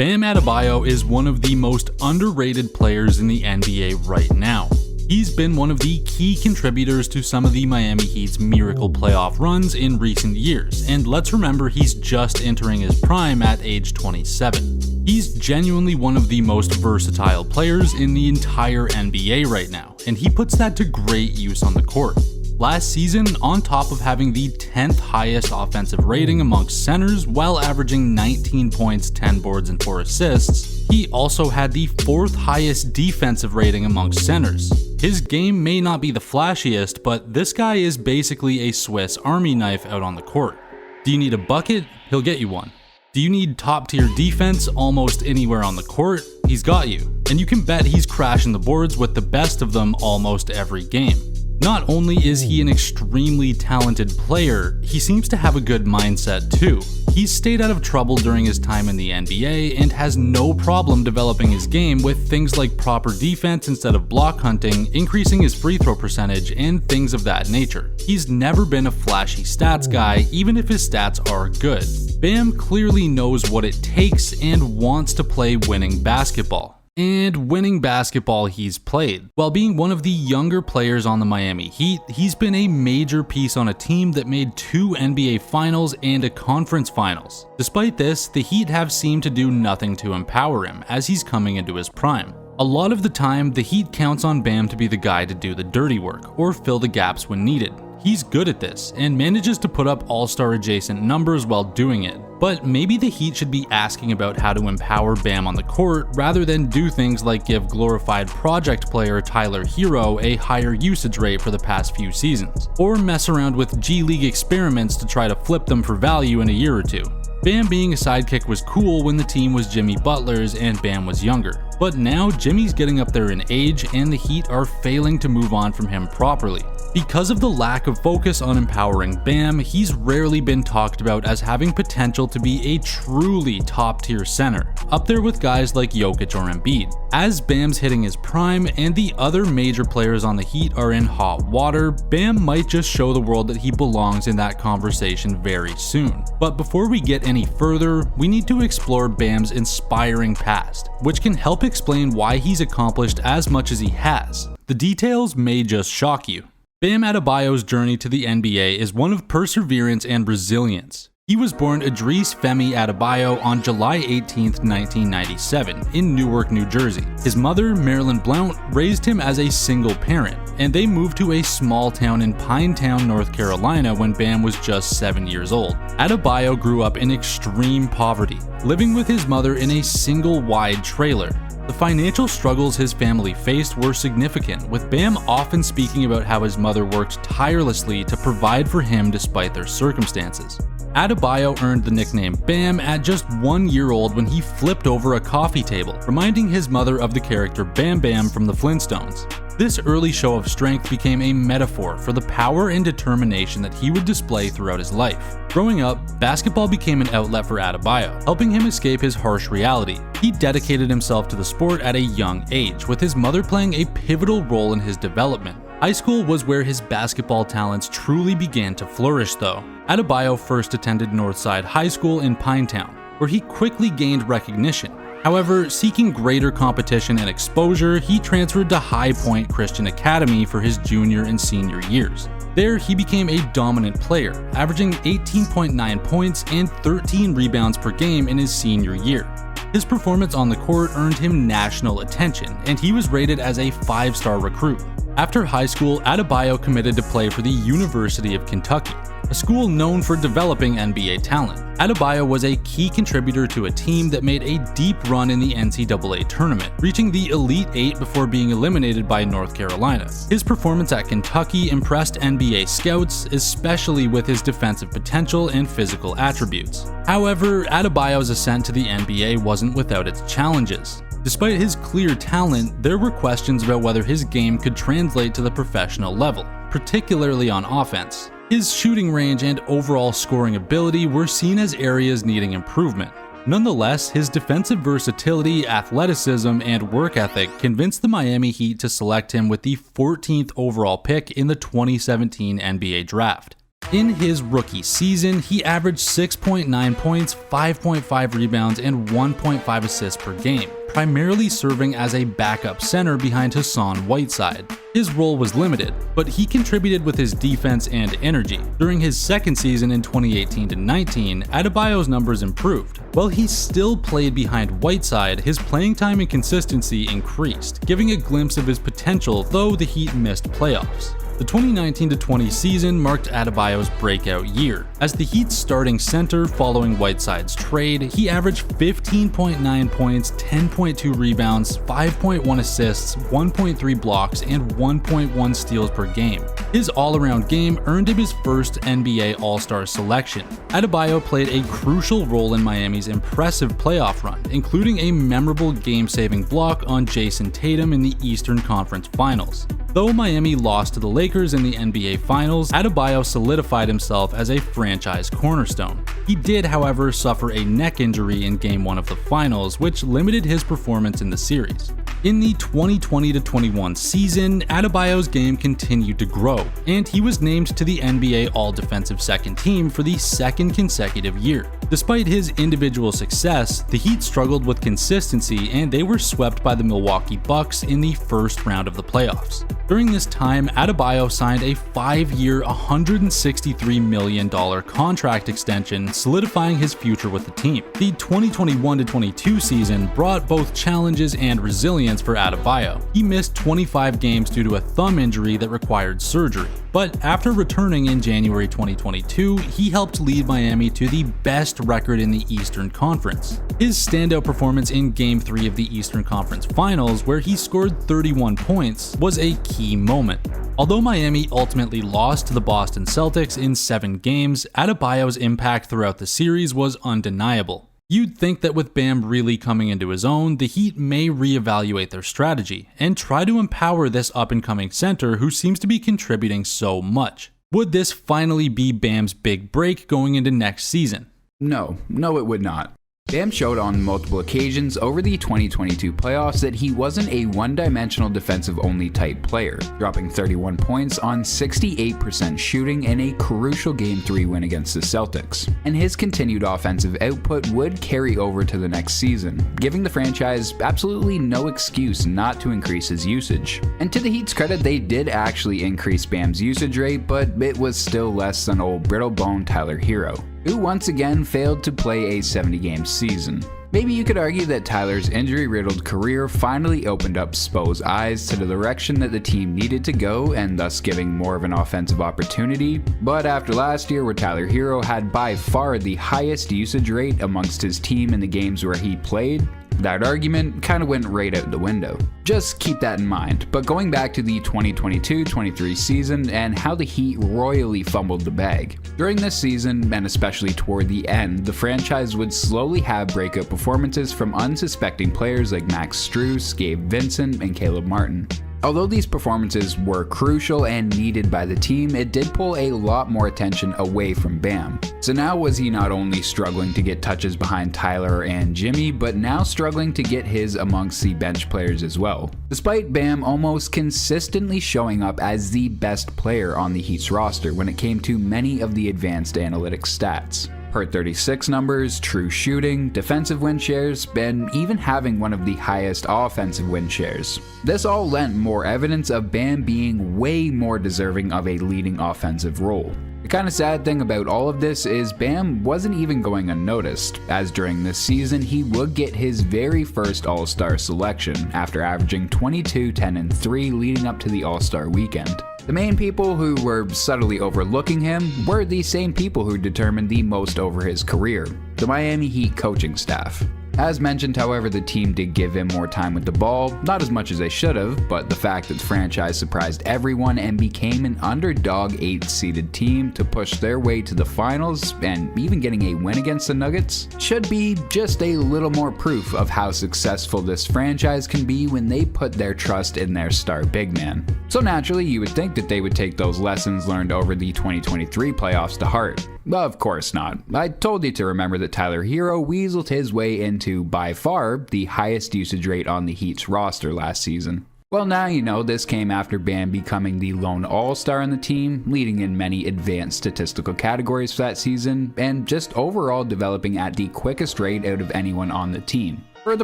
Bam Adebayo is one of the most underrated players in the NBA right now. He's been one of the key contributors to some of the Miami Heat's miracle playoff runs in recent years, and let's remember he's just entering his prime at age 27. He's genuinely one of the most versatile players in the entire NBA right now, and he puts that to great use on the court. Last season, on top of having the 10th highest offensive rating amongst centers while averaging 19 points, 10 boards, and 4 assists, he also had the 4th highest defensive rating amongst centers. His game may not be the flashiest, but this guy is basically a Swiss Army knife out on the court. Do you need a bucket? He'll get you one. Do you need top-tier defense almost anywhere on the court? He's got you. And you can bet he's crashing the boards with the best of them almost every game. Not only is he an extremely talented player, he seems to have a good mindset too. He's stayed out of trouble during his time in the NBA and has no problem developing his game with things like proper defense instead of block hunting, increasing his free throw percentage, and things of that nature. He's never been a flashy stats guy, even if his stats are good. Bam clearly knows what it takes and wants to play winning basketball. And winning basketball he's played. While being one of the younger players on the Miami Heat, he's been a major piece on a team that made 2 NBA Finals and a Conference Finals. Despite this, the Heat have seemed to do nothing to empower him as he's coming into his prime. A lot of the time, the Heat counts on Bam to be the guy to do the dirty work or fill the gaps when needed. He's good at this and manages to put up all-star adjacent numbers while doing it. But maybe the Heat should be asking about how to empower Bam on the court rather than do things like give glorified project player Tyler Hero a higher usage rate for the past few seasons, or mess around with G League experiments to try to flip them for value in a year or two. Bam being a sidekick was cool when the team was Jimmy Butler's and Bam was younger, but now Jimmy's getting up there in age and the Heat are failing to move on from him properly. Because of the lack of focus on empowering Bam, he's rarely been talked about as having potential to be a truly top-tier center, up there with guys like Jokic or Embiid. As Bam's hitting his prime and the other major players on the Heat are in hot water, Bam might just show the world that he belongs in that conversation very soon. But before we get any further, we need to explore Bam's inspiring past, which can help explain why he's accomplished as much as he has. The details may just shock you. Bam Adebayo's journey to the NBA is one of perseverance and resilience. He was born Idris Femi Adebayo on July 18, 1997, in Newark, New Jersey. His mother, Marilyn Blount, raised him as a single parent, and they moved to a small town in Pinetown, North Carolina when Bam was just 7 years old. Adebayo grew up in extreme poverty, living with his mother in a single wide trailer. The financial struggles his family faced were significant, with Bam often speaking about how his mother worked tirelessly to provide for him despite their circumstances. Adebayo earned the nickname Bam at just 1 year old when he flipped over a coffee table, reminding his mother of the character Bam Bam from the Flintstones. This early show of strength became a metaphor for the power and determination that he would display throughout his life. Growing up, basketball became an outlet for Adebayo, helping him escape his harsh reality. He dedicated himself to the sport at a young age, with his mother playing a pivotal role in his development. High school was where his basketball talents truly began to flourish though. Adebayo first attended Northside High School in Pinetown, where he quickly gained recognition. However, seeking greater competition and exposure, he transferred to High Point Christian Academy for his junior and senior years. There, he became a dominant player, averaging 18.9 points and 13 rebounds per game in his senior year. His performance on the court earned him national attention, and he was rated as a 5-star recruit. After high school, Adebayo committed to play for the University of Kentucky, a school known for developing NBA talent. Adebayo was a key contributor to a team that made a deep run in the NCAA tournament, reaching the Elite Eight before being eliminated by North Carolina. His performance at Kentucky impressed NBA scouts, especially with his defensive potential and physical attributes. However, Adebayo's ascent to the NBA wasn't without its challenges. Despite his clear talent, there were questions about whether his game could translate to the professional level, particularly on offense. His shooting range and overall scoring ability were seen as areas needing improvement. Nonetheless, his defensive versatility, athleticism, and work ethic convinced the Miami Heat to select him with the 14th overall pick in the 2017 NBA draft. In his rookie season, he averaged 6.9 points, 5.5 rebounds, and 1.5 assists per game, primarily serving as a backup center behind Hassan Whiteside. His role was limited, but he contributed with his defense and energy. During his second season in 2018-19, Adebayo's numbers improved. While he still played behind Whiteside, his playing time and consistency increased, giving a glimpse of his potential, though the Heat missed playoffs. The 2019-20 season marked Adebayo's breakout year. As the Heat's starting center following Whiteside's trade, he averaged 15.9 points, 10.2 rebounds, 5.1 assists, 1.3 blocks, and 1.1 steals per game. His all-around game earned him his first NBA All-Star selection. Adebayo played a crucial role in Miami's impressive playoff run, including a memorable game-saving block on Jason Tatum in the Eastern Conference Finals. Though Miami lost to the Lakers in the NBA Finals, Adebayo solidified himself as a franchise cornerstone. He did, however, suffer a neck injury in Game 1 of the Finals, which limited his performance in the series. In the 2020-21 season, Adebayo's game continued to grow, and he was named to the NBA All-Defensive Second Team for the second consecutive year. Despite his individual success, the Heat struggled with consistency and they were swept by the Milwaukee Bucks in the first round of the playoffs. During this time, Adebayo signed a 5-year, $163 million contract extension, solidifying his future with the team. The 2021-22 season brought both challenges and resilience for Adebayo. He missed 25 games due to a thumb injury that required surgery. But after returning in January 2022, he helped lead Miami to the best record in the Eastern Conference. His standout performance in Game 3 of the Eastern Conference Finals, where he scored 31 points, was a key moment. Although Miami ultimately lost to the Boston Celtics in 7 games, Adebayo's impact throughout the series was undeniable. You'd think that with Bam really coming into his own, the Heat may reevaluate their strategy and try to empower this up-and-coming center who seems to be contributing so much. Would this finally be Bam's big break going into next season? No, it would not. Bam showed on multiple occasions over the 2022 playoffs that he wasn't a one-dimensional defensive-only type player, dropping 31 points on 68% shooting in a crucial Game 3 win against the Celtics. And his continued offensive output would carry over to the next season, giving the franchise absolutely no excuse not to increase his usage. And to the Heat's credit, they did actually increase Bam's usage rate, but it was still less than old brittle-boned Tyler Hero, who once again failed to play a 70-game season. Maybe you could argue that Tyler's injury-riddled career finally opened up Spo's eyes to the direction that the team needed to go and thus giving more of an offensive opportunity, but after last year where Tyler Hero had by far the highest usage rate amongst his team in the games where he played, that argument kind of went right out the window. Just keep that in mind. But going back to the 2022-23 season and how the Heat royally fumbled the bag. During this season, and especially toward the end, the franchise would slowly have breakout performances from unsuspecting players like Max Strus, Gabe Vincent, and Caleb Martin. Although these performances were crucial and needed by the team, it did pull a lot more attention away from Bam. So now was he not only struggling to get touches behind Tyler and Jimmy, but now struggling to get his amongst the bench players as well, despite Bam almost consistently showing up as the best player on the Heat's roster when it came to many of the advanced analytics stats. Per 36 numbers, true shooting, defensive win shares, and even having one of the highest offensive win shares. This all lent more evidence of Bam being way more deserving of a leading offensive role. The kind of sad thing about all of this is Bam wasn't even going unnoticed, as during this season he would get his very first All-Star selection after averaging 22, 10, and 3 leading up to the All-Star weekend. The main people who were subtly overlooking him were the same people who determined the most over his career, the Miami Heat coaching staff. As mentioned, however, the team did give him more time with the ball, not as much as they should have, but the fact that the franchise surprised everyone and became an underdog 8th-seeded team to push their way to the finals and even getting a win against the Nuggets should be just a little more proof of how successful this franchise can be when they put their trust in their star big man. So naturally, you would think that they would take those lessons learned over the 2023 playoffs to heart. Of course not. I told you to remember that Tyler Hero weaseled his way into, by far, the highest usage rate on the Heat's roster last season. Well, now you know this came after Bam becoming the lone all-star on the team, leading in many advanced statistical categories for that season, and just overall developing at the quickest rate out of anyone on the team. Further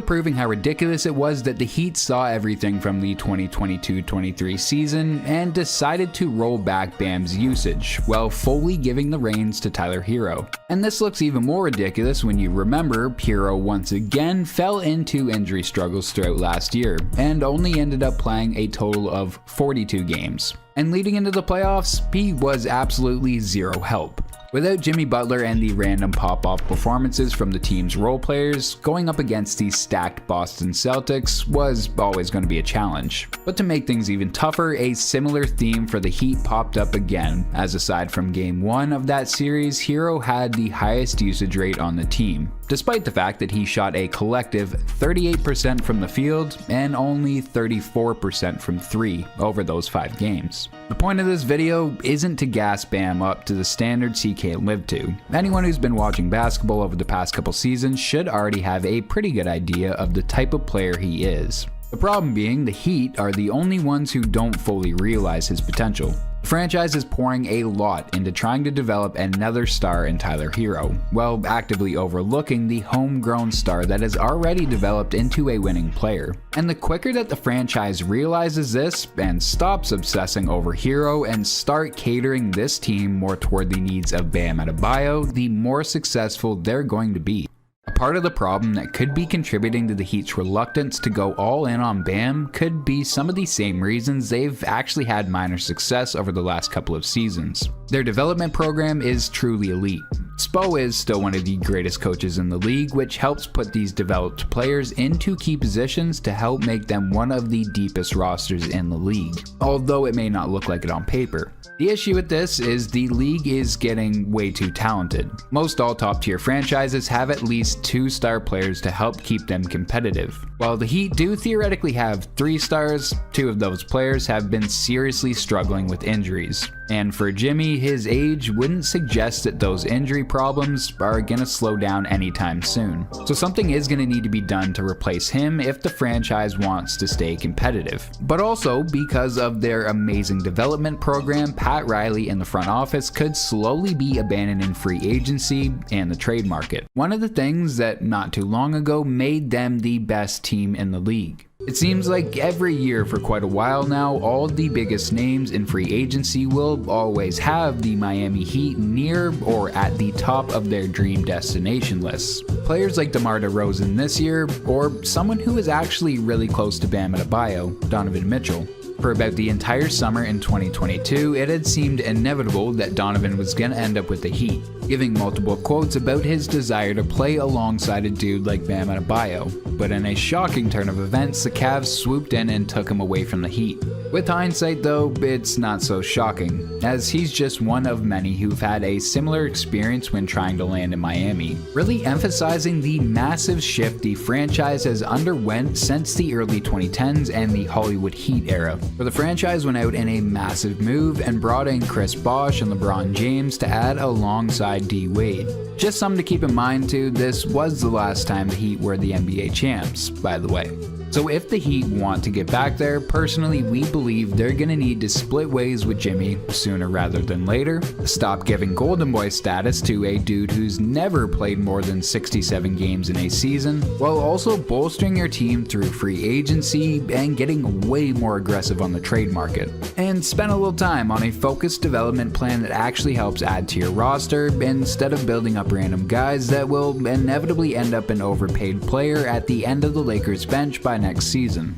proving how ridiculous it was that the Heat saw everything from the 2022-23 season and decided to roll back Bam's usage, while fully giving the reins to Tyler Hero. And this looks even more ridiculous when you remember Hero once again fell into injury struggles throughout last year, and only ended up playing a total of 42 games. And leading into the playoffs, he was absolutely zero help. Without Jimmy Butler and the random pop-off performances from the team's role players, going up against the stacked Boston Celtics was always going to be a challenge. But to make things even tougher, a similar theme for the Heat popped up again, as aside from Game 1 of that series, Hero had the highest usage rate on the team, despite the fact that he shot a collective 38% from the field and only 34% from 3 over those 5 games. The point of this video isn't to gas Bam up to the standards he can't live to. Anyone who's been watching basketball over the past couple seasons should already have a pretty good idea of the type of player he is. The problem being, the Heat are the only ones who don't fully realize his potential. The franchise is pouring a lot into trying to develop another star in Tyler Hero, while actively overlooking the homegrown star that has already developed into a winning player. And the quicker that the franchise realizes this and stops obsessing over Hero and start catering this team more toward the needs of Bam Adebayo, the more successful they're going to be. A part of the problem that could be contributing to the Heat's reluctance to go all in on Bam could be some of the same reasons they've actually had minor success over the last couple of seasons. Their development program is truly elite. Spo is still one of the greatest coaches in the league, which helps put these developed players into key positions to help make them one of the deepest rosters in the league, although it may not look like it on paper. The issue with this is the league is getting way too talented. Most all top tier franchises have at least 2 star players to help keep them competitive. While the Heat do theoretically have 3 stars, 2 of those players have been seriously struggling with injuries. And for Jimmy, his age wouldn't suggest that those injury problems are gonna slow down anytime soon. So something is gonna need to be done to replace him if the franchise wants to stay competitive. But also, because of their amazing development program, Pat Riley in the front office could slowly be abandoning free agency and the trade market. One of the things that not too long ago made them the best team in the league. It seems like every year for quite a while now, all the biggest names in free agency will always have the Miami Heat near or at the top of their dream destination lists. Players like DeMar DeRozan this year, or someone who is actually really close to Bam Adebayo, Donovan Mitchell. For about the entire summer in 2022, it had seemed inevitable that Donovan was going to end up with the Heat, giving multiple quotes about his desire to play alongside a dude like Bam Adebayo. But in a shocking turn of events, the Cavs swooped in and took him away from the Heat. With hindsight though, it's not so shocking, as he's just one of many who've had a similar experience when trying to land in Miami, really emphasizing the massive shift the franchise has underwent since the early 2010s and the Hollywood Heat era, where the franchise went out in a massive move and brought in Chris Bosh and LeBron James to add alongside D Wade. Just something to keep in mind too, this was the last time the Heat were the NBA champs, by the way. So if the Heat want to get back there, personally we believe they're gonna need to split ways with Jimmy sooner rather than later, stop giving Golden Boy status to a dude who's never played more than 67 games in a season, while also bolstering your team through free agency and getting way more aggressive on the trade market. And spend a little time on a focused development plan that actually helps add to your roster instead of building up random guys that will inevitably end up an overpaid player at the end of the Lakers bench by next season.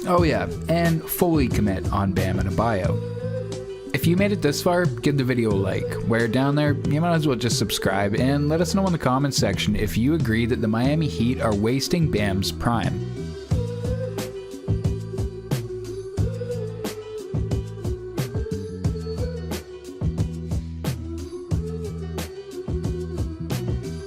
Oh yeah, and fully commit on Bam Adebayo. If you made it this far, give the video a like. While you're down there, you might as well just subscribe and let us know in the comments section if you agree that the Miami Heat are wasting Bam's prime.